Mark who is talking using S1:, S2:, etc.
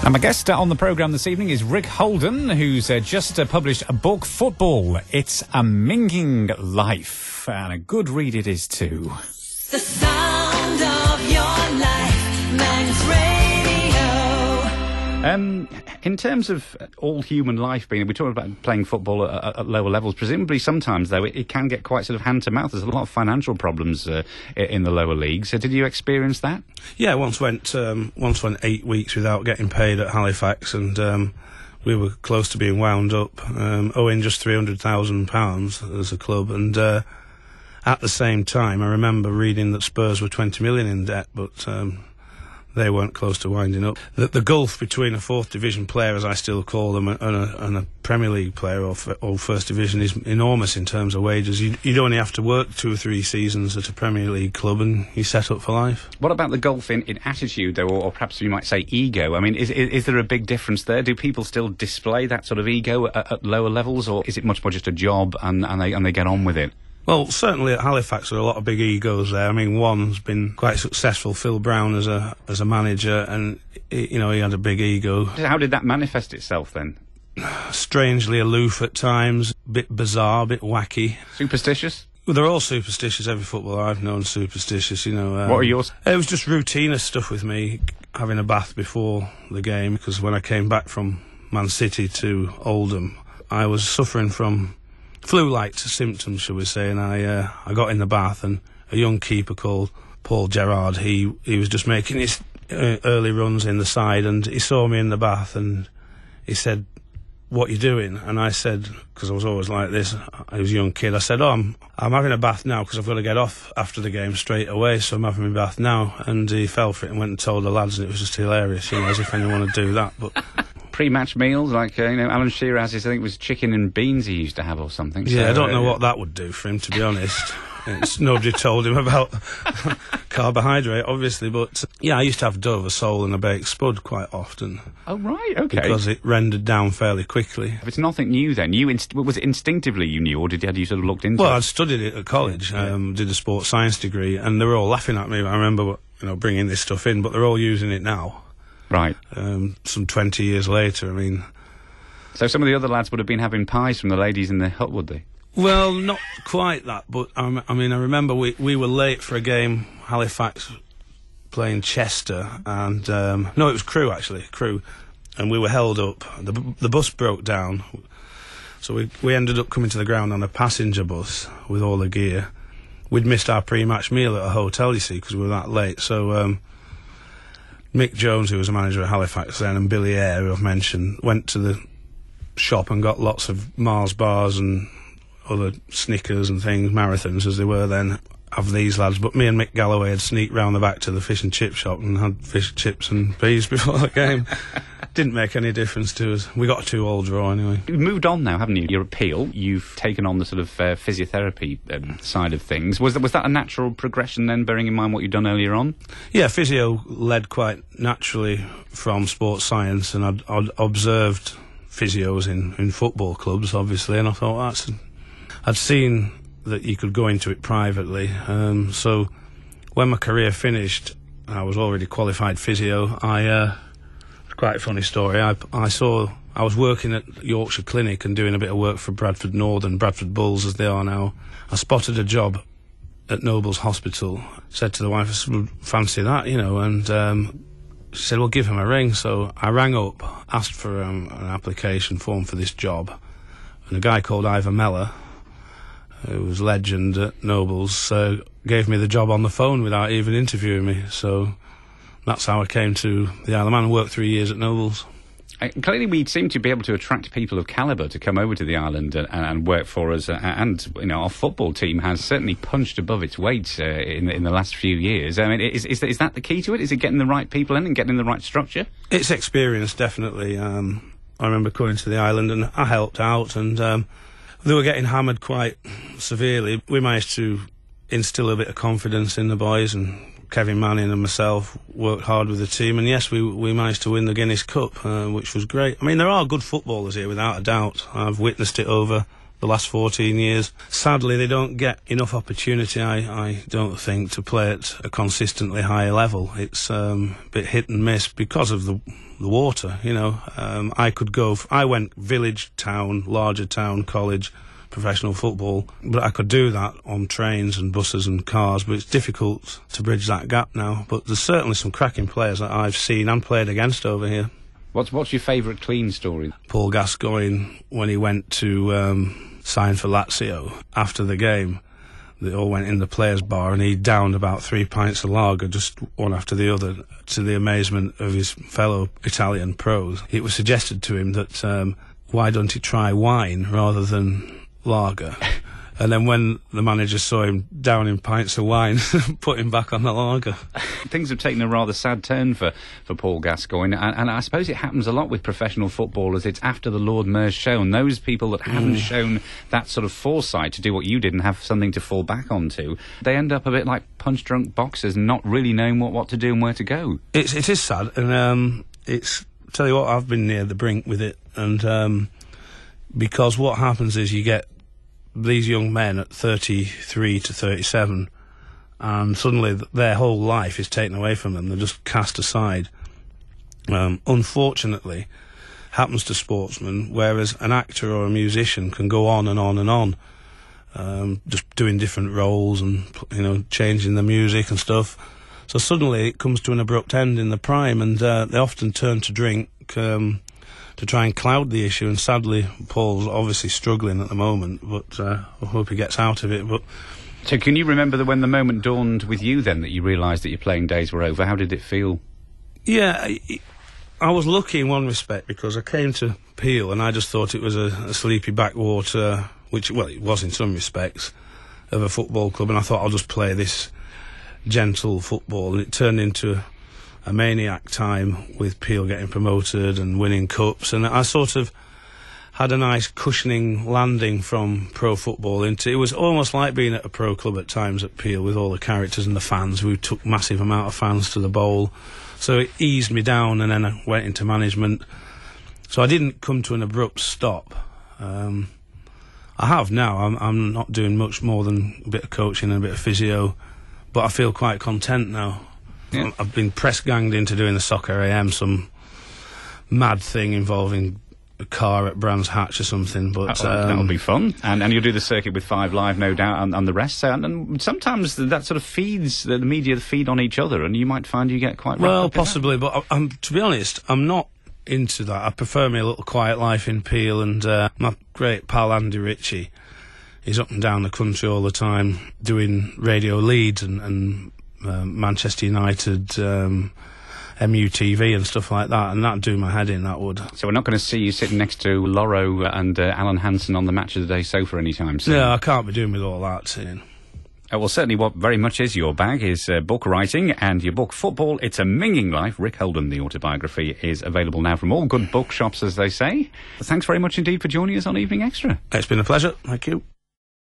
S1: And my guest on the programme this evening is Rick Holden, who's just published a book, Football. It's a Minging Life, and a good read it is too.
S2: The sound of your life, Manx Radio.
S1: In terms of all human life being, we talk about playing football at lower levels. Presumably, sometimes though, it can get quite sort of hand to mouth. There's a lot of financial problems in the lower leagues. So, did you experience that?
S3: Yeah, once went 8 weeks without getting paid at Halifax, and we were close to being wound up, owing just £300,000 as a club. And at the same time, I remember reading that Spurs were 20 million in debt, but they weren't close to winding up. The gulf between a fourth division player, as I still call them, and a Premier League player or First Division is enormous in terms of wages. You'd only have to work 2 or 3 seasons at a Premier League club and you're set up for life.
S1: What about the gulf in attitude, though, or perhaps you might say ego? I mean, is there a big difference there? Do people still display that sort of ego at lower levels, or is it much more just a job and they get on with it?
S3: Well, certainly at Halifax there are a lot of big egos there. I mean, one's been quite successful, Phil Brown, as a manager, and he had a big ego.
S1: How did that manifest itself then?
S3: Strangely aloof at times, a bit bizarre, a bit wacky.
S1: Superstitious?
S3: Well, they're all superstitious. Every footballer I've known superstitious, What
S1: are yours?
S3: It was just routinist stuff with me, having a bath before the game, because when I came back from Man City to Oldham, I was suffering from flu-like symptoms, shall we say, and I got in the bath, and a young keeper called Paul Gerrard, he was just making his early runs in the side, and he saw me in the bath, and he said, "What you doing?" And I said, because I was always like this, I was a young kid, I said, I'm having a bath now because I've got to get off after the game straight away, so I'm having my bath now. And he fell for it and went and told the lads, and it was just hilarious, as if anyone would do that. But
S1: pre-match meals, like, Alan Shearer has his, I think it was chicken and beans he used to have or something.
S3: Yeah,
S1: so,
S3: I don't know what that would do for him, to be honest. Nobody told him about carbohydrate, obviously, but yeah, I used to have Dover sole and a baked spud quite often.
S1: Oh, right, okay.
S3: Because it rendered down fairly quickly.
S1: If it's nothing new then, was it instinctively you knew, or had you sort of looked into it?
S3: Well, I'd studied it at college, did a sports science degree, and they were all laughing at me. I remember, bringing this stuff in, but they're all using it now.
S1: Right.
S3: Some 20 years later, I mean.
S1: So some of the other lads would have been having pies from the ladies in the hut, would they?
S3: Well, not quite that, but I remember we were late for a game, Halifax playing Chester, and no, it was Crewe, and we were held up. The bus broke down, so we ended up coming to the ground on a passenger bus with all the gear. We'd missed our pre-match meal at a hotel, you see, because we were that late, so Mick Jones, who was a manager at Halifax then, and Billy Eyre, who I've mentioned, went to the shop and got lots of Mars bars and other Snickers and things, marathons as they were then, of these lads. But me and Mick Galloway had sneaked round the back to the fish and chip shop and had fish, chips and peas before the game. Didn't make any difference to us. We got a 2-2 draw anyway. You've
S1: moved on now, haven't you? Your appeal, you've taken on the sort of physiotherapy side of things. Was that a natural progression then, bearing in mind what you'd done earlier on?
S3: Yeah, physio led quite naturally from sports science, and I'd observed physios in football clubs, obviously, and I thought I'd seen that you could go into it privately, so when my career finished, I was already qualified physio. Quite a funny story. I was working at Yorkshire Clinic and doing a bit of work for Bradford Northern, Bradford Bulls as they are now. I spotted a job at Noble's Hospital. Said to the wife, I said, well, fancy that, and she said, well, give him a ring. So I rang up, asked for an application form for this job, and a guy called Ivor Meller, who was legend at Noble's, gave me the job on the phone without even interviewing me. So that's how I came to the Isle of Man and worked 3 years at Noble's.
S1: Clearly we seem to be able to attract people of calibre to come over to the island and work for us, and our football team has certainly punched above its weight in the last few years. I mean, is that the key to it? Is it getting the right people in and getting the right structure? It's
S3: experience, definitely. I remember coming to the island and I helped out, and they were getting hammered quite severely. We managed to instill a bit of confidence in the boys, and Kevin Manning and myself worked hard with the team, and yes, we managed to win the Guinness Cup, which was great. I mean, there are good footballers here, without a doubt. I've witnessed it over the last 14 years. Sadly, they don't get enough opportunity, I don't think, to play at a consistently high level. It's a bit hit and miss because of the the water, you know. I went village, town, larger town, college, professional football, but I could do that on trains and buses and cars, but it's difficult to bridge that gap now. But there's certainly some cracking players that I've seen and played against over here.
S1: What's your favourite clean story?
S3: Paul Gascoigne, when he went to sign for Lazio after the game, they all went in the players' bar and he downed about 3 pints of lager, just one after the other, to the amazement of his fellow Italian pros. It was suggested to him that why don't he try wine rather than lager? And then when the manager saw him downing pints of wine, put him back on the lager.
S1: Things have taken a rather sad turn for Paul Gascoigne, and I suppose it happens a lot with professional footballers. It's after the Lord Mayor's shown. Those people that haven't shown that sort of foresight to do what you did and have something to fall back onto, they end up a bit like punch-drunk boxers, not really knowing what to do and where to go.
S3: It is sad, and tell you what, I've been near the brink with it, and because what happens is you get these young men at 33 to 37, and suddenly their whole life is taken away from them. They're just cast aside. Unfortunately, happens to sportsmen, whereas an actor or a musician can go on and on and on, just doing different roles and, you know, changing the music and stuff. So suddenly it comes to an abrupt end in the prime, and they often turn to drink to try and cloud the issue, and sadly Paul's obviously struggling at the moment, but I hope he gets out of it. But
S1: so can you remember when the moment dawned with you then that you realised that your playing days were over? How did it feel?
S3: Yeah, I was lucky in one respect, because I came to Peel and I just thought it was a sleepy backwater, which, well, it was in some respects, of a football club, and I thought I'll just play this gentle football, and it turned into a maniac time with Peel getting promoted and winning cups, and I sort of had a nice cushioning landing from pro football into, it was almost like being at a pro club at times at Peel, with all the characters and the fans. We took massive amount of fans to the bowl, so it eased me down, and then I went into management. So I didn't come to an abrupt stop. I have now. I'm not doing much more than a bit of coaching and a bit of physio, but I feel quite content now. Yeah. I've been press-ganged into doing the Soccer AM, some mad thing involving a car at Brands Hatch or something. But
S1: that'll be fun. And you'll do the circuit with 5 Live, no doubt, and the rest. And sometimes that sort of feeds, the media feed on each other, and you might find you get quite...
S3: Well, possibly, but to be honest, I'm not into that. I prefer me a little quiet life in Peel, and my great pal Andy Ritchie, he's up and down the country all the time doing Radio Leeds and Manchester United, MUTV and stuff like that, and that'd do my head in, that would.
S1: So we're not going to see you sitting next to Loro and Alan Hansen on the Match of the Day sofa anytime soon?
S3: No, I can't be doing with all that, Ian.
S1: Well, certainly what very much is your bag is book writing, and your book Football, It's a Minging Life, Rick Holden The Autobiography, is available now from all good bookshops, as they say. Thanks very much indeed for joining us on Evening Extra.
S3: It's been a pleasure, thank you.